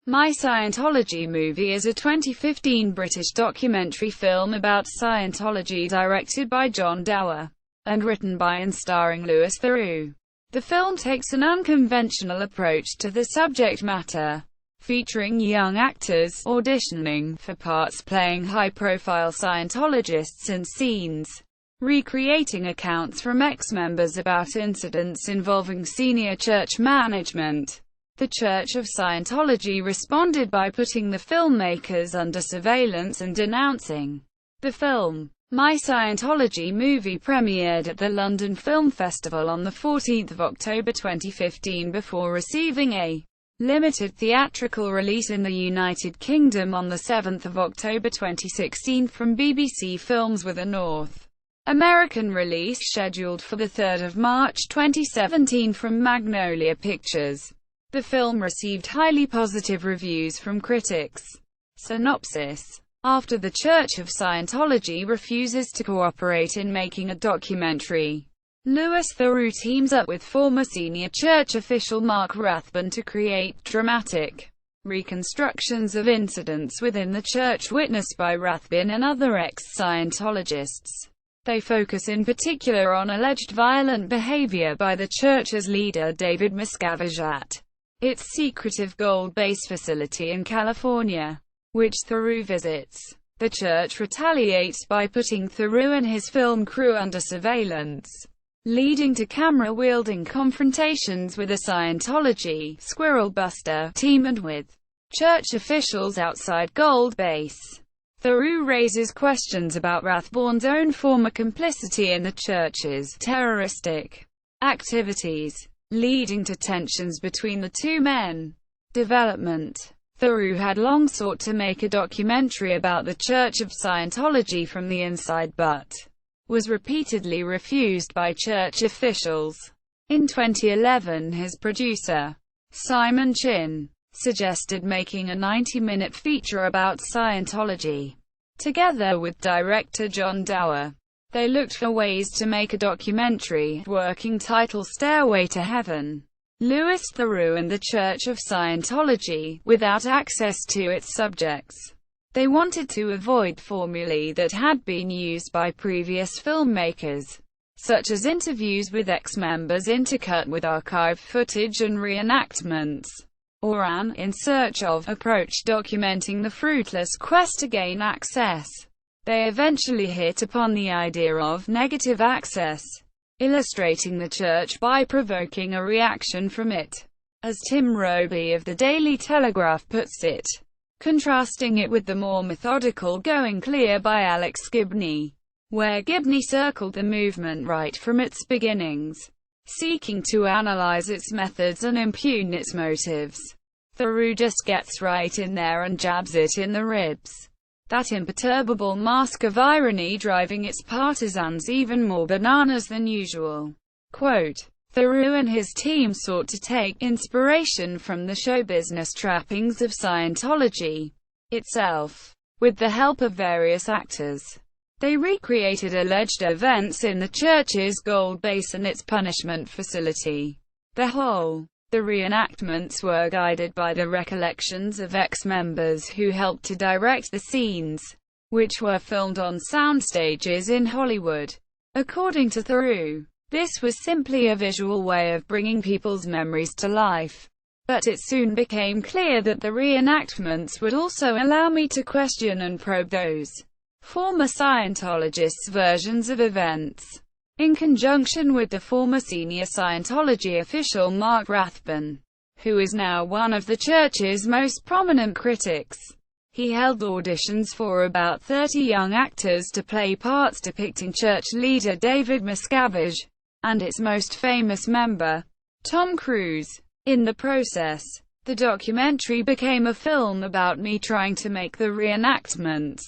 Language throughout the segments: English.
My Scientology Movie is a 2015 British documentary film about Scientology directed by John Dower, and written by and starring Louis Theroux. The film takes an unconventional approach to the subject matter, featuring young actors auditioning for parts, playing high-profile Scientologists in scenes, recreating accounts from ex-members about incidents involving senior church management. The Church of Scientology responded by putting the filmmakers under surveillance and denouncing. The film, My Scientology Movie, premiered at the London Film Festival on 14 October 2015 before receiving a limited theatrical release in the United Kingdom on 7 October 2016 from BBC Films, with a North American release scheduled for 3 March 2017 from Magnolia Pictures. The film received highly positive reviews from critics. Synopsis: after the Church of Scientology refuses to cooperate in making a documentary, Louis Theroux teams up with former senior church official Mark Rathbun to create dramatic reconstructions of incidents within the church witnessed by Rathbun and other ex-Scientologists. They focus in particular on alleged violent behavior by the church's leader David Miscavige at its secretive Gold Base facility in California, which Theroux visits. The church retaliates by putting Theroux and his film crew under surveillance, leading to camera-wielding confrontations with a Scientology Squirrel Buster team and with church officials outside Gold Base. Theroux raises questions about Rathbun's own former complicity in the church's terroristic activities, leading to tensions between the two men. Development: Theroux had long sought to make a documentary about the Church of Scientology from the inside, but was repeatedly refused by church officials. In 2011, his producer, Simon Chin, suggested making a 90-minute feature about Scientology. Together with director John Dower, they looked for ways to make a documentary, working title Stairway to Heaven. Louis Theroux and the Church of Scientology, without access to its subjects. They wanted to avoid formulae that had been used by previous filmmakers, such as interviews with ex-members intercut with archive footage and reenactments, or an "in search of" approach documenting the fruitless quest to gain access. They eventually hit upon the idea of negative access, illustrating the church by provoking a reaction from it, as Tim Roby of the Daily Telegraph puts it, contrasting it with the more methodical Going Clear by Alex Gibney, where Gibney circled the movement right from its beginnings, seeking to analyze its methods and impugn its motives. Theroux just gets right in there and jabs it in the ribs. That imperturbable mask of irony driving its partisans even more bananas than usual. Quote, Theroux and his team sought to take inspiration from the show business trappings of Scientology itself. With the help of various actors, they recreated alleged events in the church's Gold Base and its punishment facility. The reenactments were guided by the recollections of ex-members who helped to direct the scenes, which were filmed on soundstages in Hollywood. According to Theroux, this was simply a visual way of bringing people's memories to life. But it soon became clear that the reenactments would also allow me to question and probe those former Scientologists' versions of events. In conjunction with the former senior Scientology official Mark Rathbun, who is now one of the church's most prominent critics, he held auditions for about 30 young actors to play parts depicting church leader David Miscavige and its most famous member, Tom Cruise. In the process, the documentary became a film about me trying to make the reenactments.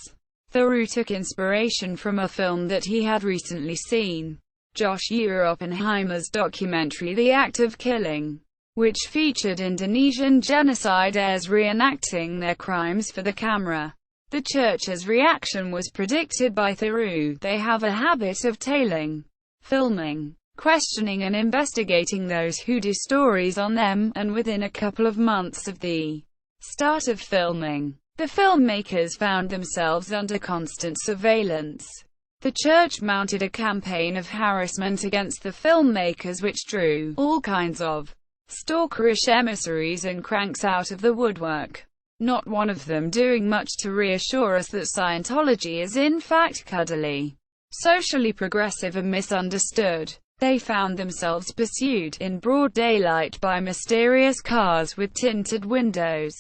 Theroux took inspiration from a film that he had recently seen, Josh Oppenheimer's documentary The Act of Killing, which featured Indonesian genocide heirs reenacting their crimes for the camera. The church's reaction was predicted by Theroux. They have a habit of tailing, filming, questioning and investigating those who do stories on them, and within a couple of months of the start of filming. The filmmakers found themselves under constant surveillance. The church mounted a campaign of harassment against the filmmakers which drew all kinds of stalkerish emissaries and cranks out of the woodwork. Not one of them doing much to reassure us that Scientology is in fact cuddly, socially progressive and misunderstood. They found themselves pursued in broad daylight by mysterious cars with tinted windows.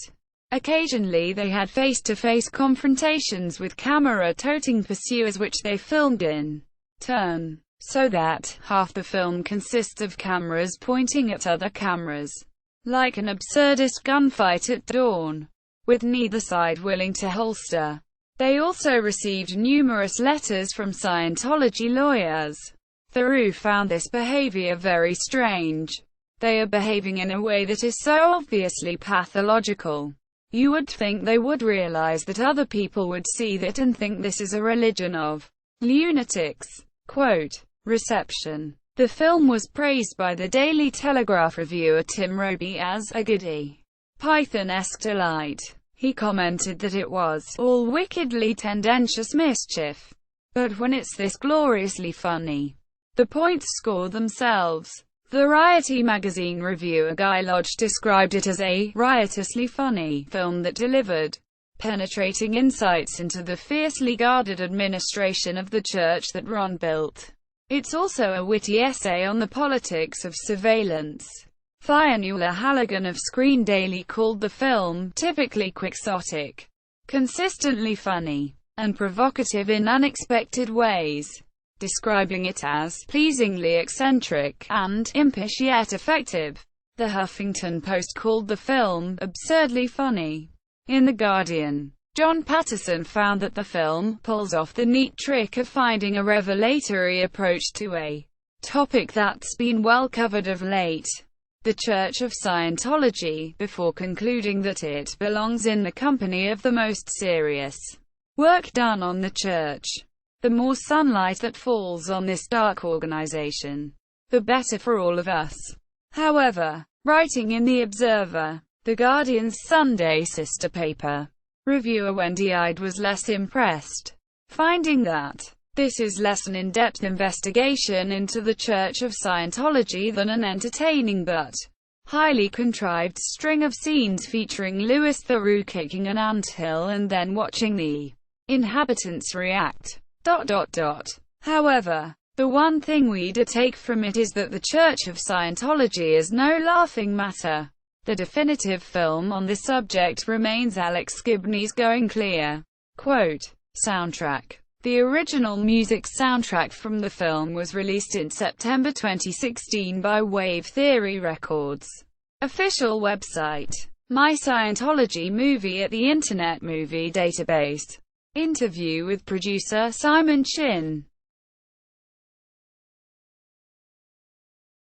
Occasionally they had face-to-face confrontations with camera-toting pursuers which they filmed in turn, so that half the film consists of cameras pointing at other cameras, like an absurdist gunfight at dawn, with neither side willing to holster. They also received numerous letters from Scientology lawyers. Theroux found this behavior very strange. They are behaving in a way that is so obviously pathological. You would think they would realize that other people would see that and think this is a religion of lunatics. Quote, reception. The film was praised by the Daily Telegraph reviewer Tim Roby as a goody Python-esque delight. He commented that it was all wickedly tendentious mischief, but when it's this gloriously funny, the points score themselves. Variety magazine reviewer Guy Lodge described it as a riotously funny film that delivered penetrating insights into the fiercely guarded administration of the church that Ron built. It's also a witty essay on the politics of surveillance. Fionnuala Halligan of Screen Daily called the film typically quixotic, consistently funny, and provocative in unexpected ways, describing it as pleasingly eccentric and impish yet effective. The Huffington Post called the film absurdly funny. In The Guardian, John Patterson found that the film pulls off the neat trick of finding a revelatory approach to a topic that's been well covered of late, the Church of Scientology, before concluding that it belongs in the company of the most serious work done on the church. The more sunlight that falls on this dark organization, the better for all of us. However, writing in The Observer, The Guardian's Sunday sister paper, reviewer Wendy Ide was less impressed, finding that this is less an in-depth investigation into the Church of Scientology than an entertaining but highly contrived string of scenes featuring Louis Theroux kicking an anthill and then watching the inhabitants react. However, the one thing we do take from it is that the Church of Scientology is no laughing matter. The definitive film on this subject remains Alex Gibney's Going Clear. Quote, soundtrack. The original music soundtrack from the film was released in September 2016 by Wave Theory Records. Official website. My Scientology Movie at the Internet Movie Database. Interview with producer Simon Chin.